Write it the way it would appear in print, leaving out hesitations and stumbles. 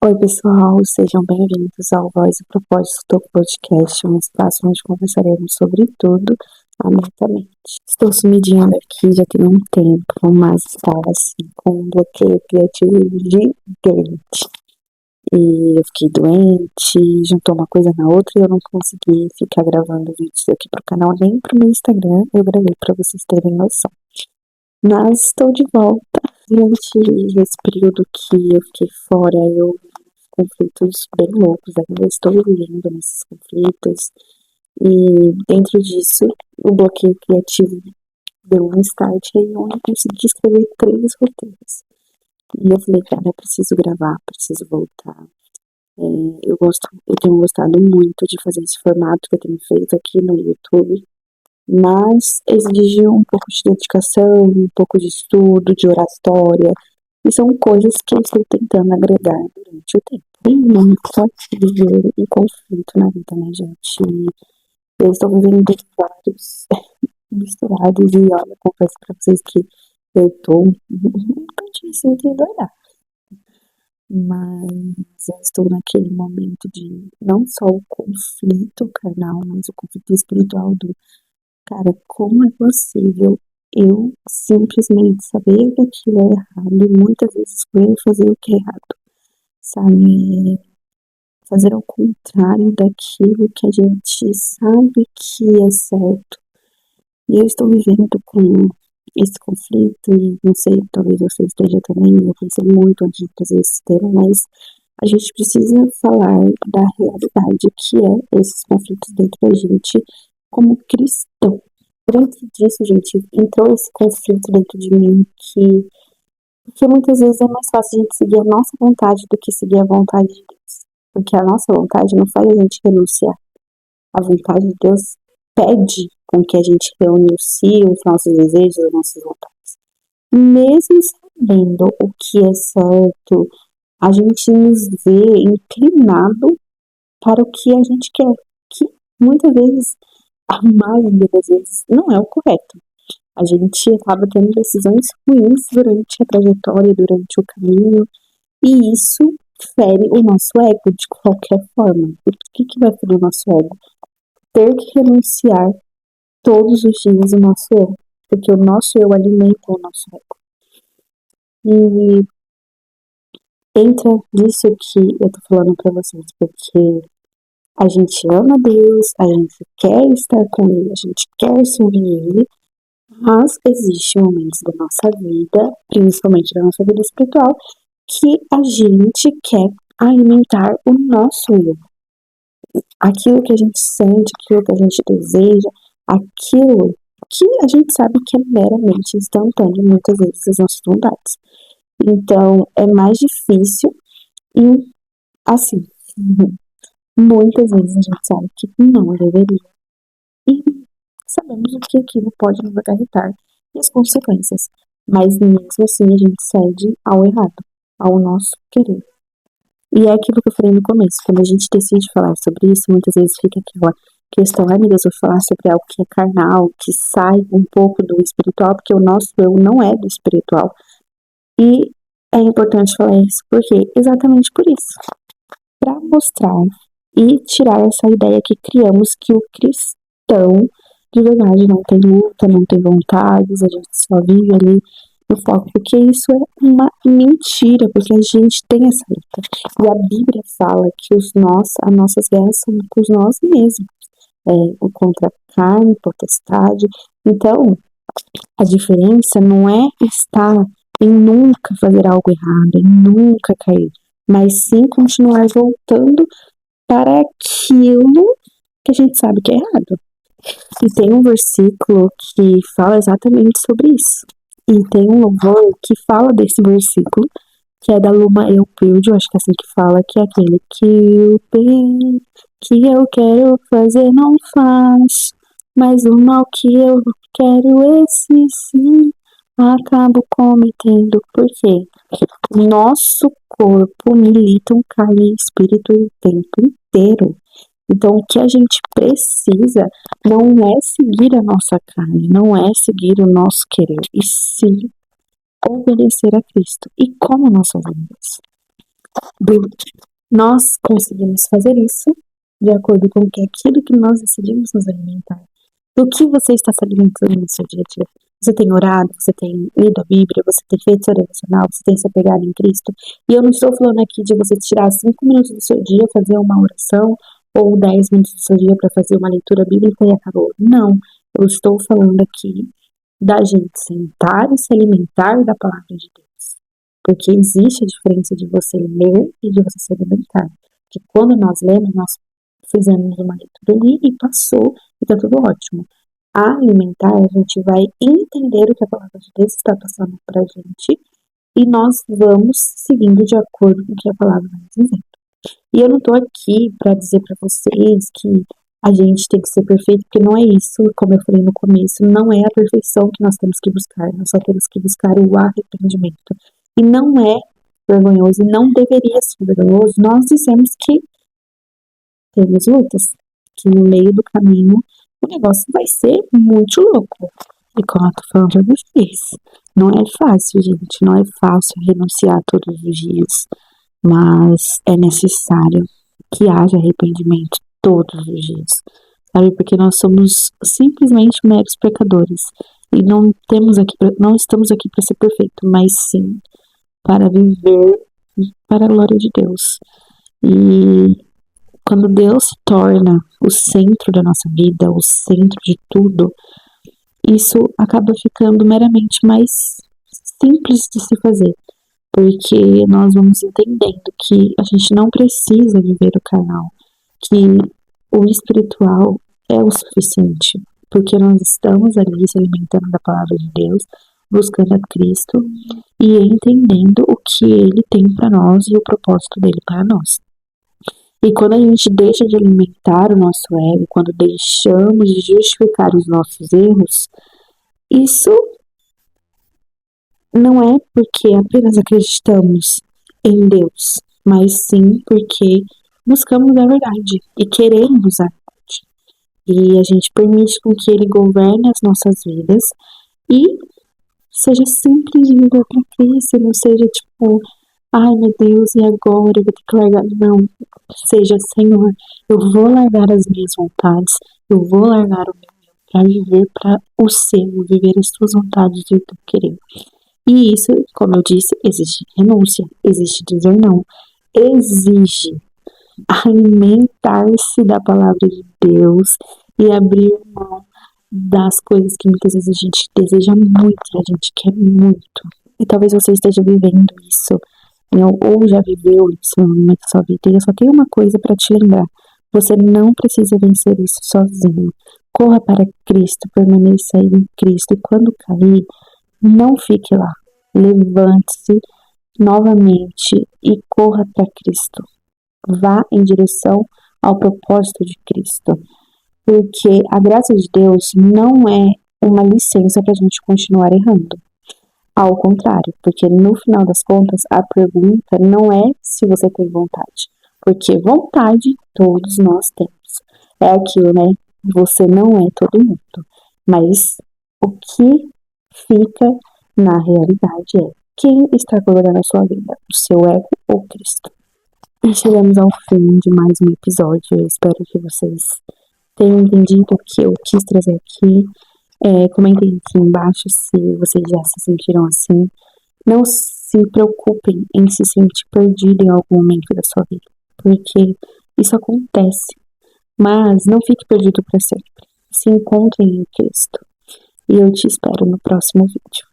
Oi, pessoal, sejam bem-vindos ao Voz e Propósito Podcast, um espaço onde conversaremos sobre tudo abertamente. Estou sumidinha daqui já tem um tempo, mas estava assim com um bloqueio criativo gigante. E eu fiquei doente, juntou uma coisa na outra e eu não consegui ficar gravando vídeos aqui pro canal, nem pro meu Instagram, eu gravei para vocês terem noção. Mas estou de volta. Durante esse período que eu fiquei fora, eu conflitos bem loucos, ainda estou vivendo nesses conflitos, e dentro disso, o bloqueio criativo deu um start aí onde eu consegui escrever 3 roteiros. E eu falei, cara, eu preciso gravar, preciso voltar. Eu tenho gostado muito de fazer esse formato que eu tenho feito aqui no YouTube, mas exige um pouco de dedicação, um pouco de estudo, de oratória, e são coisas que eu estou tentando agregar durante o tempo. Tem muito viver em conflito na vida, né, gente? Eu estou vivendo vários misturados e olha, confesso pra vocês que eu tô um tantinho assim endoidar. Mas eu estou naquele momento de não só o conflito carnal, mas o conflito espiritual do cara, como é possível eu simplesmente saber que aquilo é errado e muitas vezes escolher fazer o que é errado, sabe? Fazer ao contrário daquilo que a gente sabe que é certo. E eu estou vivendo com esse conflito e não sei, talvez você esteja também, eu pensei muito antes de trazer esse tema, mas a gente precisa falar da realidade que é esses conflitos dentro da gente como cristão. Dentro disso, gente, entrou esse conflito dentro de mim porque muitas vezes é mais fácil a gente seguir a nossa vontade do que seguir a vontade de Deus. Porque a nossa vontade não faz a gente renunciar. A vontade de Deus pede com que a gente renuncie os nossos desejos, as nossas vontades. Mesmo sabendo o que é certo, a gente nos vê inclinado para o que a gente quer, que muitas vezes, a maioria das vezes, não é o correto. A gente acaba tendo decisões ruins durante a trajetória, durante o caminho, e isso fere o nosso ego de qualquer forma. E por que vai ferir o nosso ego? Ter que renunciar todos os dias o nosso eu, porque o nosso eu alimenta o nosso ego. E entra nisso que eu tô falando pra vocês, porque a gente ama Deus, a gente quer estar com Ele, a gente quer servir Ele, mas existem momentos da nossa vida, principalmente da nossa vida espiritual, que a gente quer alimentar o nosso eu. Aquilo que a gente sente, aquilo que a gente deseja, aquilo que a gente sabe que é meramente instantâneo, muitas vezes, as nossas vontades. Então, é mais difícil e, assim, muitas vezes a gente sabe que não deveria. E sabemos o que aquilo pode nos acarretar e as consequências. Mas mesmo assim a gente cede ao errado, ao nosso querer. E é aquilo que eu falei no começo, quando a gente decide falar sobre isso, muitas vezes fica aquela questão, ai meu Deus, eu vou falar sobre algo que é carnal, que sai um pouco do espiritual, porque o nosso eu não é do espiritual. E é importante falar isso, porque exatamente por isso. Para mostrar e tirar essa ideia que criamos que o cristão de verdade não tem luta, não tem vontades, a gente só vive ali no foco, porque isso é uma mentira, porque a gente tem essa luta. E a Bíblia fala que as nossas guerras são com nós mesmos, contra a carne, potestade. Então, a diferença não é estar em nunca fazer algo errado, em nunca cair, mas sim continuar voltando para aquilo que a gente sabe que é errado. E tem um versículo que fala exatamente sobre isso. E tem um louvor que fala desse versículo, que é da Luma Eupilde, eu acho que é assim que fala, que é aquele que o bem que eu quero fazer não faz, mas o mal que eu quero esse sim acabo cometendo. Por quê? Nosso corpo milita um carne e espírito o tempo inteiro. Então, o que a gente precisa não é seguir a nossa carne, não é seguir o nosso querer, e sim obedecer a Cristo. E como nós fazemos isso? do nós conseguimos fazer isso de acordo com aquilo que nós decidimos nos alimentar. Do que você está se alimentando no seu dia a dia? Você tem orado, você tem lido a Bíblia, você tem feito seu devocional, você tem se apegado em Cristo. E eu não estou falando aqui de você tirar 5 minutos do seu dia, fazer uma oração, ou 10 minutos do seu dia para fazer uma leitura bíblica e acabou. Não, eu estou falando aqui da gente sentar e se alimentar da palavra de Deus. Porque existe a diferença de você ler e de você se alimentar. Porque quando nós lemos, nós fizemos uma leitura ali e passou e tá tudo ótimo. A alimentar, a gente vai entender o que a palavra de Deus está passando pra gente e nós vamos seguindo de acordo com o que a palavra vai dizendo. E eu não tô aqui para dizer para vocês que a gente tem que ser perfeito, porque não é isso, como eu falei no começo, não é a perfeição que nós temos que buscar, nós só temos que buscar o arrependimento. E não é vergonhoso, e não deveria ser vergonhoso nós dizemos que temos lutas, que no meio do caminho o negócio vai ser muito louco. E como eu tô falando pra vocês, não é fácil, gente, não é fácil renunciar todos os dias, mas é necessário que haja arrependimento todos os dias, sabe? Porque nós somos simplesmente meros pecadores e não estamos aqui para ser perfeito, mas sim para viver para a glória de Deus. E quando Deus se torna o centro da nossa vida, o centro de tudo, isso acaba ficando meramente mais simples de se fazer, porque nós vamos entendendo que a gente não precisa viver o carnal, que o espiritual é o suficiente, porque nós estamos ali se alimentando da palavra de Deus, buscando a Cristo e entendendo o que Ele tem para nós e o propósito dele para nós. E quando a gente deixa de alimentar o nosso ego, quando deixamos de justificar os nossos erros, isso não é porque apenas acreditamos em Deus, mas sim porque buscamos a verdade e queremos a verdade. E a gente permite com que Ele governe as nossas vidas e seja simples de viver para Cristo, não seja tipo, ai meu Deus, e agora eu vou ter que largar. Não, seja Senhor, eu vou largar as minhas vontades, eu vou largar o meu para viver para o seu, viver as tuas vontades e o teu querer. E isso, como eu disse, exige renúncia, exige dizer não, exige alimentar-se da palavra de Deus e abrir mão das coisas que muitas vezes a gente deseja muito e a gente quer muito. E talvez você esteja vivendo isso, ou já viveu isso no momento da sua vida. E eu só tenho uma coisa para te lembrar: você não precisa vencer isso sozinho. Corra para Cristo, permaneça aí em Cristo. E quando cair, não fique lá. Levante-se novamente e corra para Cristo. Vá em direção ao propósito de Cristo. Porque a graça de Deus não é uma licença para a gente continuar errando. Ao contrário, porque no final das contas a pergunta não é se você tem vontade, porque vontade todos nós temos. É aquilo, né? Você não é todo mundo, mas o que fica na realidade é quem está governando a sua vida, o seu ego ou Cristo. E chegamos ao fim de mais um episódio. Eu espero que vocês tenham entendido o que eu quis trazer aqui. Comentem aqui embaixo se vocês já se sentiram assim. Não se preocupem em se sentir perdido em algum momento da sua vida, porque isso acontece. Mas não fique perdido para sempre. Se encontrem em Cristo. E eu te espero no próximo vídeo.